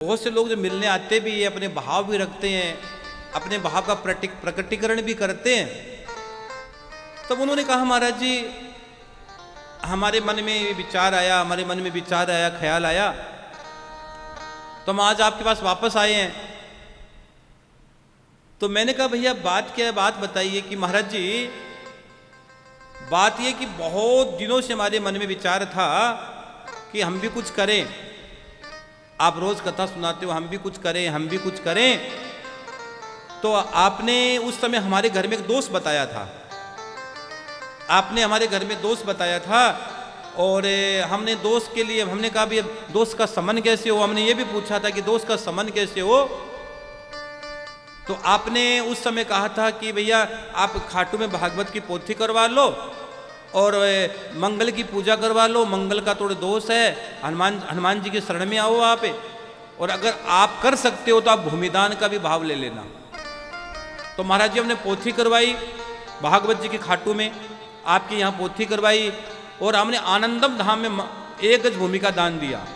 बहुत से लोग जो मिलने आते भी हैं, अपने भाव भी रखते हैं, अपने भाव का प्रकटीकरण भी करते हैं। तब उन्होंने कहा, महाराज जी हमारे मन में विचार आया, हमारे मन में विचार आया, ख्याल आया, तो हम आज आपके पास वापस आए हैं। तो मैंने कहा भैया बात क्या है, बात बताइए। कि महाराज जी बात ये कि बहुत दिनों से हमारे मन में विचार था कि हम भी कुछ करें। आप रोज कथा सुनाते हो, हम भी कुछ करें, हम भी कुछ करें। तो आपने उस समय हमारे घर में एक दोस्त बताया था, आपने हमारे घर में दोस्त बताया था, और हमने दोस्त के लिए हमने कहा भी दोस्त का संबंध कैसे हो। हमने ये भी पूछा था कि दोस्त का संबंध कैसे हो। तो आपने उस समय कहा था कि भैया आप खाटू में भागवत की पोथी करवा लो और मंगल की पूजा करवा लो। मंगल का थोड़े दोष है, हनुमान जी के शरण में आओ आप, और अगर आप कर सकते हो तो आप भूमिदान का भी भाव ले लेना। तो महाराज जी हमने पोथी करवाई भागवत जी की खाटू में, आपके यहाँ पोथी करवाई, और हमने आनंदम धाम में 1 गज भूमि का दान दिया।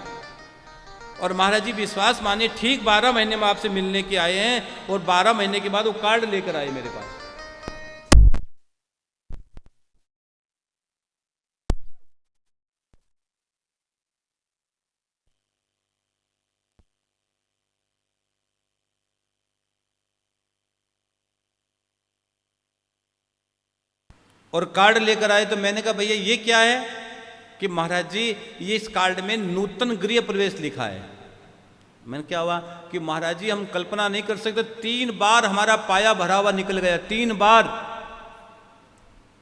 और महाराज जी विश्वास माने ठीक 12 महीने में आपसे मिलने के आए हैं, और 12 महीने के बाद वो कार्ड लेकर आए मेरे पास। और कार्ड लेकर आए। तो मैंने कहा भैया ये क्या है। कि महाराज जी ये इस कार्ड में नूतन गृह प्रवेश लिखा है। मैंने क्या हुआ कि महाराज जी हम कल्पना नहीं कर सकते, 3 बार हमारा पाया भरा हुआ निकल गया,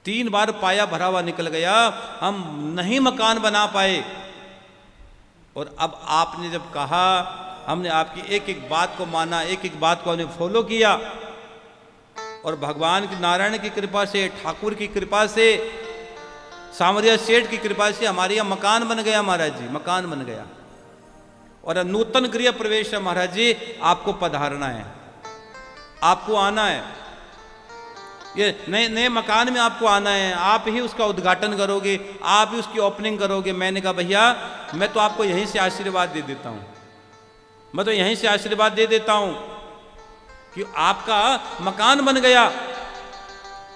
3 बार पाया भरा हुआ निकल गया, हम नहीं मकान बना पाए। और अब आपने जब कहा, हमने आपकी एक एक बात को माना, एक एक बात को हमने फॉलो किया, और भगवान की नारायण की कृपा से, ठाकुर की कृपा से, सांवरिया सेठ की कृपा से हमारे यहाँ मकान बन गया। महाराज जी मकान बन गया, और नूतन गृह प्रवेश है। महाराज जी आपको पधारना है, आपको आना है, ये नए मकान में आपको आना है, आप ही उसका उद्घाटन करोगे, आप ही उसकी ओपनिंग करोगे। मैंने कहा भैया मैं तो आपको यहीं से आशीर्वाद दे देता हूँ, मैं तो यहीं से आशीर्वाद दे देता हूँ कि आपका मकान बन गया,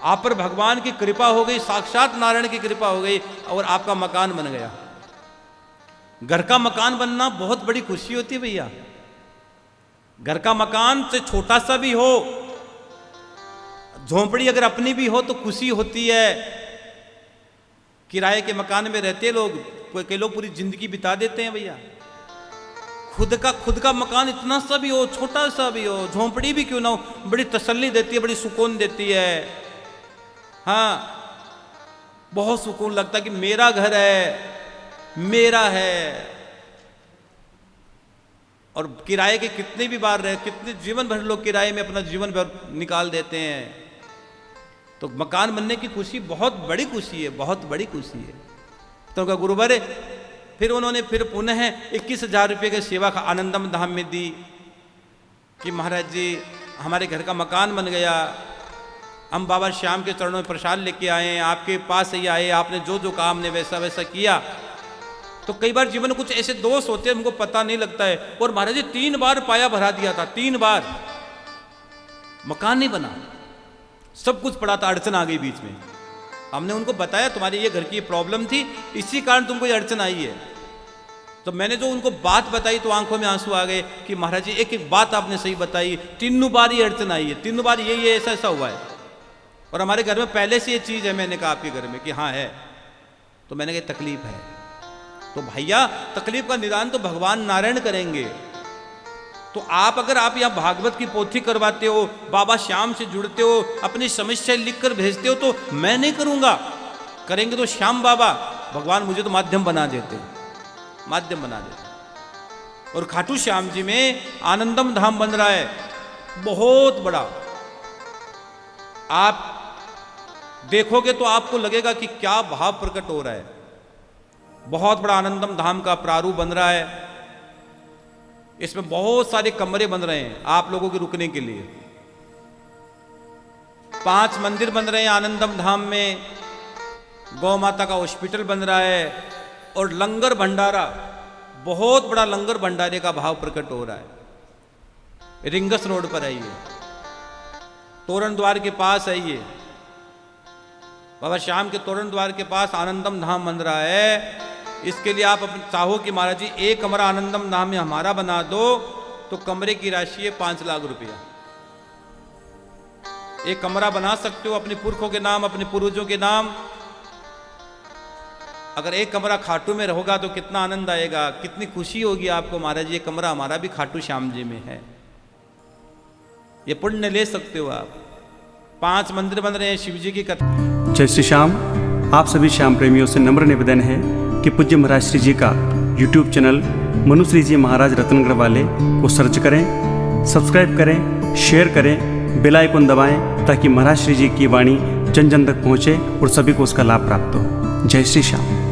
आप पर भगवान की कृपा हो गई, साक्षात नारायण की कृपा हो गई, और आपका मकान बन गया। घर का मकान बनना बहुत बड़ी खुशी होती है भैया। घर का मकान से छोटा सा भी हो, झोंपड़ी अगर अपनी भी हो तो खुशी होती है। किराए के मकान में रहते लोग, कई लोग पूरी जिंदगी बिता देते हैं भैया। खुद का मकान इतना सा भी हो, छोटा सा भी हो, झोंपड़ी भी क्यों ना हो, बड़ी तसल्ली देती है, बड़ी सुकून देती है। हाँ बहुत सुकून लगता है कि मेरा घर है, मेरा है। और किराए के कितने भी बार रहे, कितने जीवन भर लोग किराए में अपना जीवन भर निकाल देते हैं। तो मकान बनने की खुशी बहुत बड़ी खुशी है, बहुत बड़ी खुशी है। तो क्या गुरुवर फिर उन्होंने फिर पुनः 21,000 रुपये की सेवा का आनंदम धाम में दी कि महाराज जी हमारे घर का मकान बन गया, हम बाबा श्याम के चरणों में प्रसाद लेके आए हैं, आपके पास ही आए, आपने जो जो काम ने वैसा वैसा किया। तो कई बार जीवन में कुछ ऐसे दोष होते हैं हमको पता नहीं लगता है। और महाराज जी 3 बार पाया भरा दिया था, 3 बार मकान नहीं बना, सब कुछ पड़ा था, अड़चन आ गई बीच में। हमने उनको बताया तुम्हारी ये घर की प्रॉब्लम थी, इसी कारण तुमको ये अड़चन आई है। तो मैंने जो उनको बात बताई तो आंखों में आंसू आ गए कि महाराज जी एक एक बात आपने सही बताई, 3 बार ये अड़चन आई है, 3 बार ये ऐसा ऐसा हुआ है। और हमारे घर में पहले से ये चीज़ है। मैंने कहा आपके घर में कि हाँ है। तो मैंने कहा तकलीफ है। तो भैया तकलीफ का निदान तो भगवान नारायण करेंगे। तो आप अगर आप यहाँ भागवत की पोथी करवाते हो, बाबा श्याम से जुड़ते हो, अपनी समस्या लिखकर भेजते हो, तो मैं नहीं करूँगा, करेंगे तो श्याम बाबा। भगवान मुझे तो माध्यम बना देते, माध्यम बना देते। और खाटू श्याम जी में आनंदम धाम बन रहा है, बहुत बड़ा। आप देखोगे तो आपको लगेगा कि क्या भाव प्रकट हो रहा है। बहुत बड़ा आनंदम धाम का प्रारूप बन रहा है। इसमें बहुत सारे कमरे बन रहे हैं आप लोगों के रुकने के लिए। 5 मंदिर बन रहे हैं आनंदम धाम में, गौ माता का हॉस्पिटल बन रहा है, और लंगर भंडारा बहुत बड़ा लंगर भंडारे का भाव प्रकट हो रहा है। रिंगस रोड पर है ये, तोरण द्वार के पास है ये, बाबा श्याम के तोरण द्वार के पास आनंदम धाम बन रहा है। इसके लिए आप अपने चाहो कि महाराज जी एक कमरा आनंदम धाम में हमारा बना दो, तो कमरे की राशि है 5 लाख रुपया। एक कमरा बना सकते हो अपने पुरखों के नाम, अपने पूर्वजों के नाम। अगर एक कमरा खाटू में रहोगा तो कितना आनंद आएगा, कितनी खुशी होगी आपको। महाराज ये कमरा हमारा भी खाटू श्याम जी में है, ये पुण्य ले सकते हो आप। 5 मंदिर बन रहे हैं शिव जी की कथा। जय श्री श्याम। आप सभी श्याम प्रेमियों से नम्र निवेदन है कि पूज्य महाराज श्री जी का YouTube चैनल मनुश्री जी महाराज रत्नगढ़ वाले को सर्च करें, सब्सक्राइब करें, शेयर करें, बेल आइकन दबाएं, ताकि महाराज श्री जी की वाणी जन जन तक पहुँचे और सभी को उसका लाभ प्राप्त हो। जय श्री श्याम।